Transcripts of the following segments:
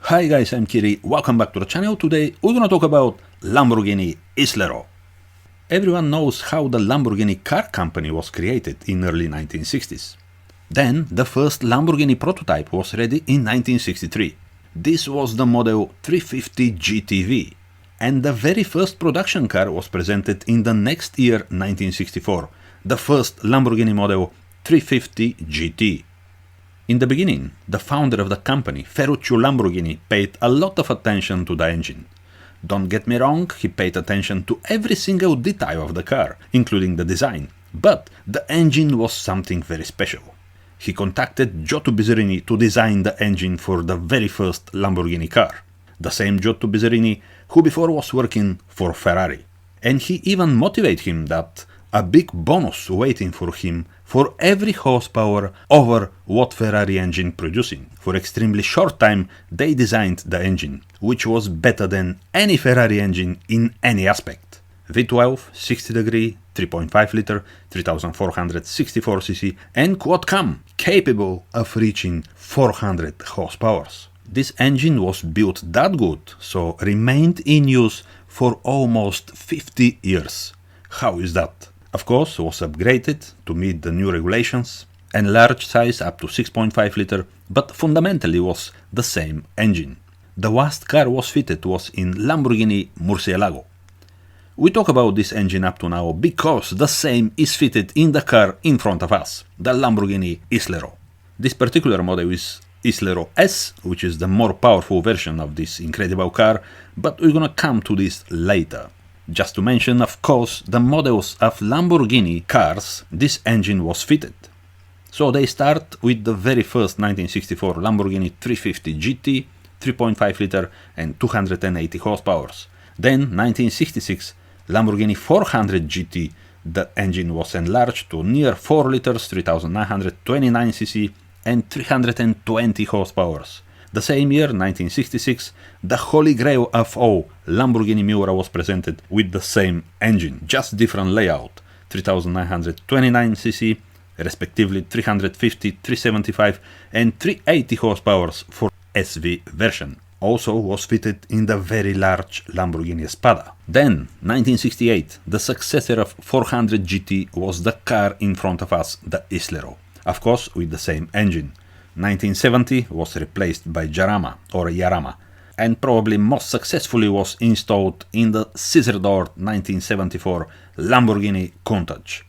Hi guys, I'm Kiri, welcome back to the channel. Today we're gonna talk about Lamborghini Islero. Everyone knows how the Lamborghini car company was created in early 1960s. Then the first Lamborghini prototype was ready in 1963. This was the model 350 GTV, and the very first production car was presented in the next year, 1964, the first Lamborghini model 350 GT. In the beginning, the founder of the company, Ferruccio Lamborghini, paid a lot of attention to the engine. Don't get me wrong, he paid attention to every single detail of the car, including the design, but the engine was something very special. He contacted Giotto Bizzarini to design the engine for the very first Lamborghini car, the same Giotto Bizzarini who before was working for Ferrari. And he even motivated him that a big bonus waiting for him for every horsepower over what Ferrari engine producing. For extremely short time they designed the engine, which was better than any Ferrari engine in any aspect. V12, 60 degree, 3.5 liter, 3464cc and quad cam, capable of reaching 400 horsepowers. This engine was built that good, so remained in use for almost 50 years. How is that? Of course, was upgraded to meet the new regulations, enlarged size up to 6.5 liter, but fundamentally was the same engine. The last car was fitted was in Lamborghini Murcielago. We talk about this engine up to now because the same is fitted in the car in front of us, the Lamborghini Islero. This particular model is Islero S, which is the more powerful version of this incredible car, but we're gonna come to this later. Just to mention, of course, the models of Lamborghini cars, this engine was fitted. So they start with the very first 1964 Lamborghini 350 GT, 3.5 liter and 280 horsepowers. Then 1966 Lamborghini 400 GT, the engine was enlarged to near 4 liters, 3929cc and 320 horsepowers. The same year, 1966, the holy grail of all, Lamborghini Miura was presented with the same engine, just different layout, 3929cc, respectively 350, 375 and 380 horsepowers for SV version. Also was fitted in the very large Lamborghini Spada. Then, 1968, the successor of 400 GT was the car in front of us, the Islero, of course with the same engine. 1970 was replaced by Jarama, and probably most successfully was installed in the scissor-door 1974 Lamborghini Countach.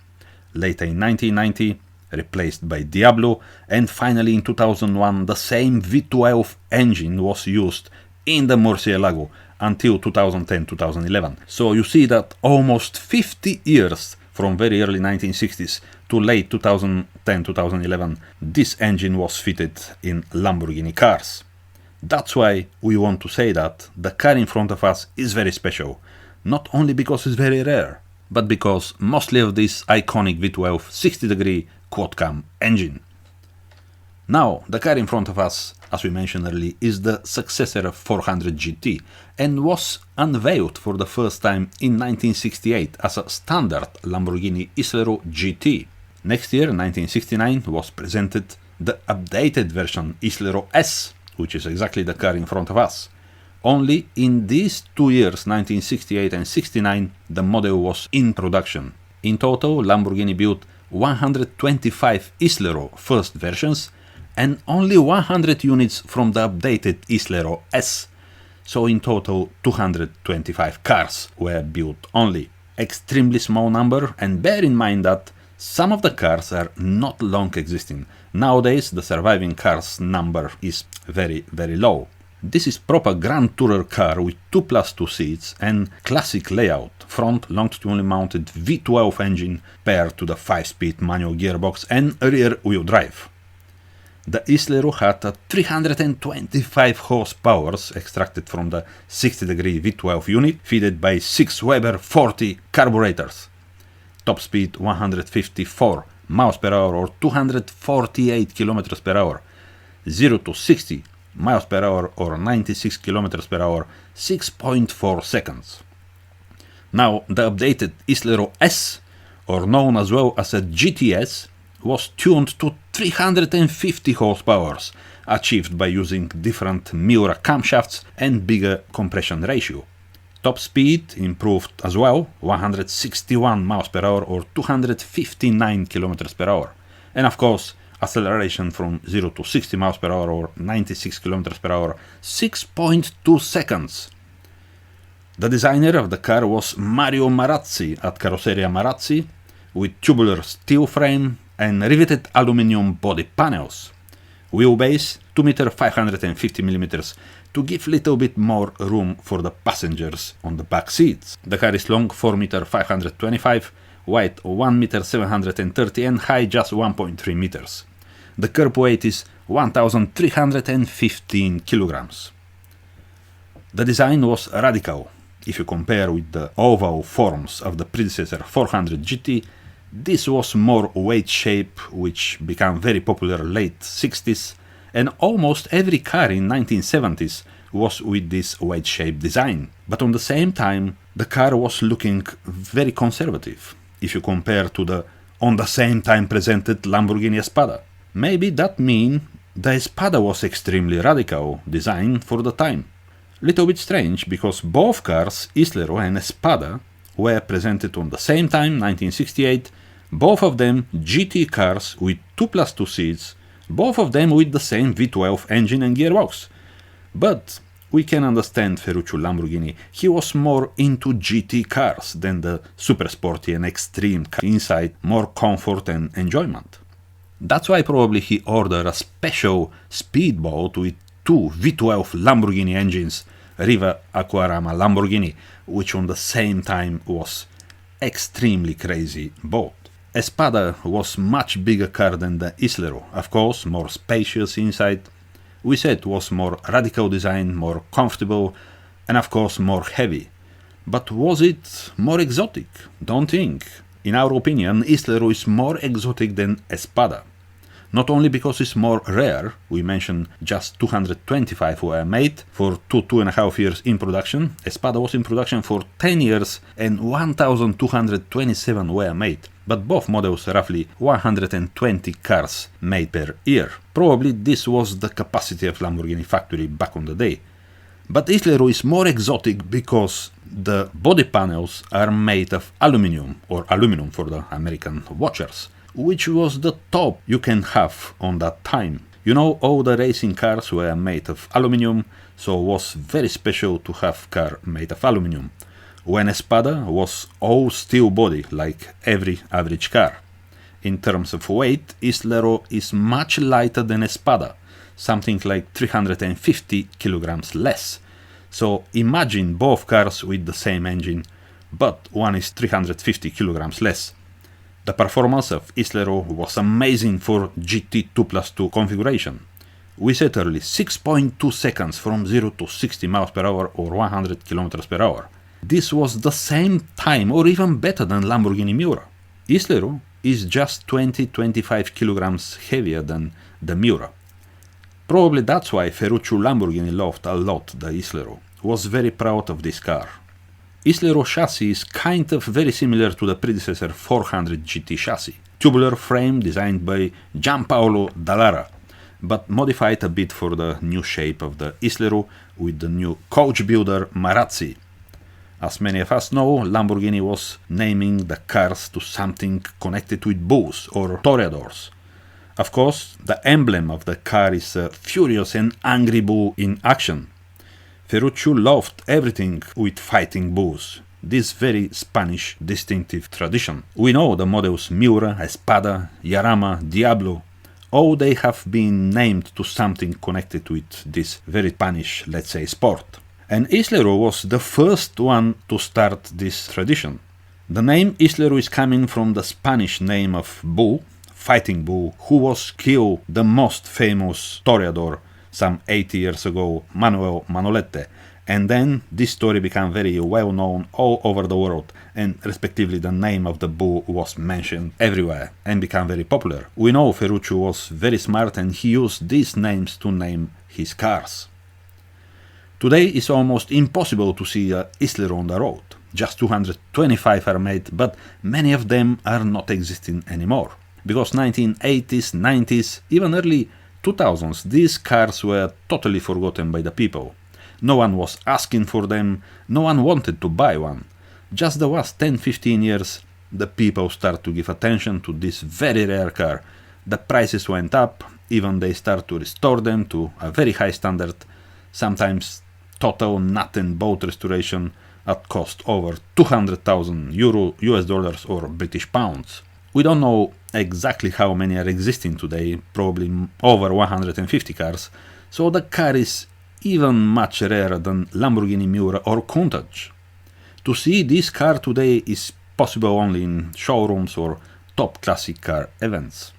Later in 1990, replaced by Diablo, and finally in 2001 the same V12 engine was used in the Murcielago until 2010-2011. So you see that almost 50 years from very early 1960s to late 2010-2011, this engine was fitted in Lamborghini cars. That's why we want to say that the car in front of us is very special, not only because it's very rare, but because mostly of this iconic V12 60 degree quad cam engine. Now, the car in front of us, as we mentioned earlier, is the successor of 400 GT and was unveiled for the first time in 1968 as a standard Lamborghini Islero GT. Next year, 1969, was presented the updated version Islero S, which is exactly the car in front of us. Only in these 2 years, 1968 and 69, the model was in production. In total, Lamborghini built 125 Islero first versions and only 100 units from the updated Islero S. So in total 225 cars were built only. Extremely small number, and bear in mind that some of the cars are not long existing. Nowadays the surviving cars number is very low. This is proper Grand Tourer car with 2+2 seats and classic layout, front longitudinally mounted V12 engine paired to the 5-speed manual gearbox and rear wheel drive. The Islero had a 325 horsepower extracted from the 60 degree V12 unit, fitted by 6 Weber 40 carburetors. Top speed 154 miles per hour or 248 kilometers per hour. 0 to 60 miles per hour or 96 kilometers per hour, 6.4 seconds. Now, the updated Islero S, or known as well as a GTS, was tuned to 350 horsepower, achieved by using different Miura camshafts and bigger compression ratio. Top speed improved as well, 161 miles per hour or 259 kilometers per hour. And of course, acceleration from 0 to 60 miles per hour or 96 kilometers per hour, 6.2 seconds. The designer of the car was Mario Marazzi at Carrozzeria Marazzi, with tubular steel frame and riveted aluminum body panels. Wheelbase 2 meter 550 millimeters to give little bit more room for the passengers on the back seats. The car is long 4 meter 525, wide 1 meter 730 and high just 1.3 meters. The curb weight is 1315 kilograms. The design was radical. If you compare with the oval forms of the predecessor 400 GT, this was more weight shape, which became very popular late 60s, and almost every car in 1970s was with this weight shape design. But on the same time, the car was looking very conservative, if you compare to the on the same time presented Lamborghini Espada. Maybe that means the Espada was extremely radical design for the time. Little bit strange, because both cars, Islero and Espada, were presented on the same time, 1968, both of them GT cars with 2+2 seats, both of them with the same V12 engine and gearbox. But we can understand Ferruccio Lamborghini, he was more into GT cars than the super sporty and extreme car inside, more comfort and enjoyment. That's why probably he ordered a special speedboat with 2 V12 Lamborghini engines, Riva Aquarama Lamborghini, which on the same time was extremely crazy boat. Espada was much bigger car than the Islero, of course, more spacious inside. We said was more radical design, more comfortable, and of course more heavy. But was it more exotic? Don't think. In our opinion, Islero is more exotic than Espada. Not only because it's more rare, we mentioned just 225 were made for 2.5 years in production. Espada was in production for 10 years and 1,227 were made. But both models roughly 120 cars made per year. Probably this was the capacity of Lamborghini factory back on the day. But Islero is more exotic because the body panels are made of aluminum, or aluminum for the American watchers, which was the top you can have on that time. You know, all the racing cars were made of aluminum, so it was very special to have car made of aluminum. When Espada was all steel body like every average car. In terms of weight, Islero is much lighter than Espada, something like 350 kilograms less. So imagine both cars with the same engine, but one is 350 kilograms less. The performance of Islero was amazing for GT 2+2 configuration. We said early 6.2 seconds from 0 to 60 miles per hour or 100 kilometers per hour. This was the same time or even better than Lamborghini Miura. Islero is just 20-25 kilograms heavier than the Miura. Probably that's why Ferruccio Lamborghini loved a lot the Islero, was very proud of this car. Islero chassis is kind of very similar to the predecessor 400 GT chassis. Tubular frame designed by Gianpaolo Dallara, but modified a bit for the new shape of the Islero with the new coach builder Marazzi. As many of us know, Lamborghini was naming the cars to something connected with bulls or toreadors. Of course, the emblem of the car is a furious and angry bull in action. Ferruccio loved everything with fighting bulls, this very Spanish distinctive tradition. We know the models Miura, Espada, Jarama, Diablo, all they have been named to something connected with this very Spanish, let's say, sport. And Islero was the first one to start this tradition. The name Islero is coming from the Spanish name of bull, fighting bull, who was killed the most famous toreador some 80 years ago, Manuel Manolete. And then this story became very well known all over the world, and respectively the name of the bull was mentioned everywhere and became very popular. We know Ferruccio was very smart and he used these names to name his cars. Today it's almost impossible to see a Islero on the road. Just 225 are made, but many of them are not existing anymore. Because 1980s, 90s, even early 2000s, these cars were totally forgotten by the people. No one was asking for them, no one wanted to buy one. Just the last 10-15 years, the people start to give attention to this very rare car. The prices went up, even they start to restore them to a very high standard, sometimes total nut and bolt restoration at cost over 200,000 euro, US dollars or British pounds. We don't know exactly how many are existing today, probably over 150 cars, so the car is even much rarer than Lamborghini Miura or Countach. To see this car today is possible only in showrooms or top classic car events.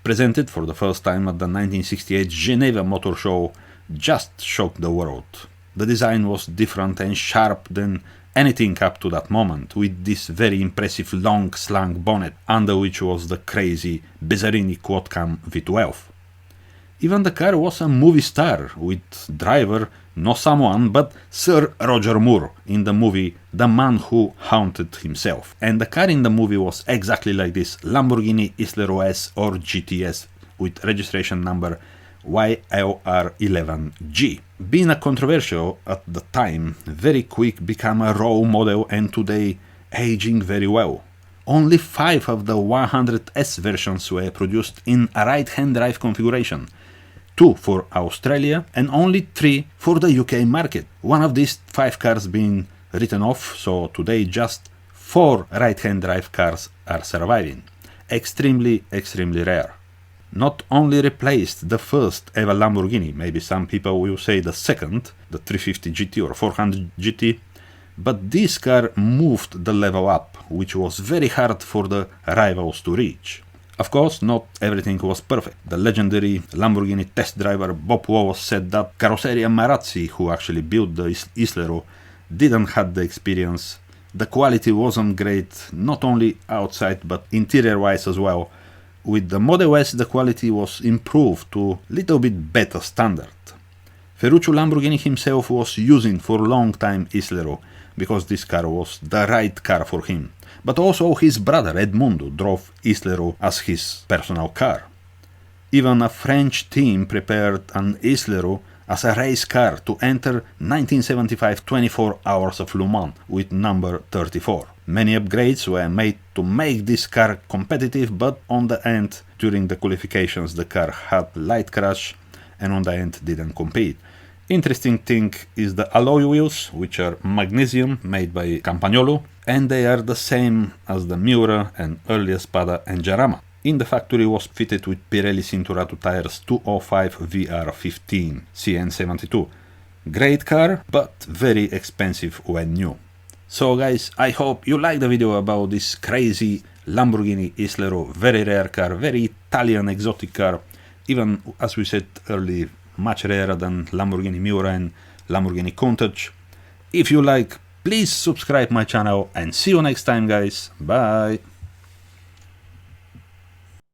Presented for the first time at the 1968 Geneva Motor Show, just shocked the world. The design was different and sharp than anything up to that moment, with this very impressive long slung bonnet, under which was the crazy Bezzarini quad-cam V12. Even the car was a movie star, with driver no someone but Sir Roger Moore in the movie The Man Who Haunted Himself. And the car in the movie was exactly like this Lamborghini Islero S or GTS with registration number YLR11G. Being a controversial at the time, very quick became a raw model and today aging very well. Only 5 of the 100S versions were produced in a right-hand drive configuration, 2 for Australia and only 3 for the UK market. One of these 5 cars being written off, so today just 4 right-hand drive cars are surviving. Extremely rare. Not only replaced the first ever Lamborghini, maybe some people will say the second, the 350 GT or 400 GT, but this car moved the level up, which was very hard for the rivals to reach. Of course, not everything was perfect. The legendary Lamborghini test driver Bob Wallace said that Carrozzeria Marazzi, who actually built the Islero, didn't have the experience. The quality wasn't great, not only outside but interior-wise as well. With the Model S, the quality was improved to little bit better standard. Ferruccio Lamborghini himself was using for a long time Islero, because this car was the right car for him. But also his brother Edmundo drove Islero as his personal car. Even a French team prepared an Islero as a race car to enter 1975 24 Hours of Le Mans with number 34. Many upgrades were made to make this car competitive, but on the end, during the qualifications, the car had light crash and on the end didn't compete. Interesting thing is the alloy wheels, which are magnesium made by Campagnolo, and they are the same as the Miura and earlier Spada and Jarama. In the factory was fitted with Pirelli Cinturato tires 205 VR15 CN72. Great car, but very expensive when new. So guys, I hope you liked the video about this crazy Lamborghini Islero, very rare car, very Italian exotic car, even as we said earlier, much rarer than Lamborghini Miura and Lamborghini Countach. If you like, please subscribe my channel and see you next time guys, bye!